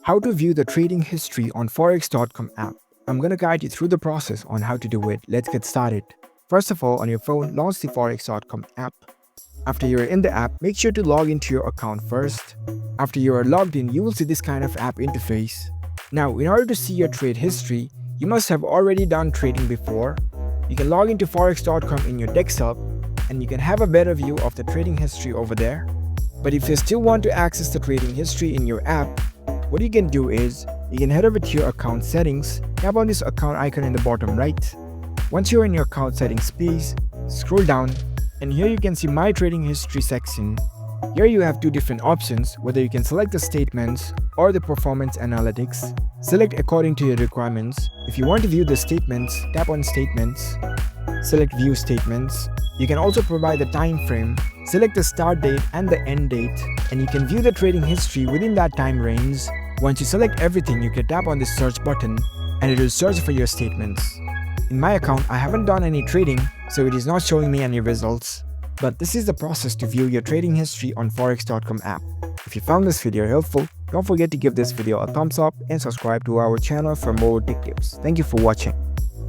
How to view the trading history on Forex.com app. I'm gonna guide you through the process on how to do it. Let's get started. First of all, on your phone, launch the Forex.com app. After you're in the app, make sure to log into your account first. After you are logged in, you will see this kind of app interface. Now, in order to see your trade history, you must have already done trading before. You can log into Forex.com in your desktop and you can have a better view of the trading history over there. But if you still want to access the trading history in your app, what you can do is, you can head over to your account settings, tap on this account icon in the bottom right. Once you're in your account settings page, scroll down and here you can see My Trading History section. Here you have two different options, whether you can select the statements or the performance analytics. Select according to your requirements. If you want to view the statements, tap on Statements. Select View Statements. You can also provide the time frame. Select the start date and the end date, and you can view the trading history within that time range. Once you select everything, you can tap on the search button and it will search for your statements. In my account, I haven't done any trading, so it is not showing me any results. But this is the process to view your trading history on Forex.com app. If you found this video helpful, don't forget to give this video a thumbs up and subscribe to our channel for more tech tips. Thank you for watching.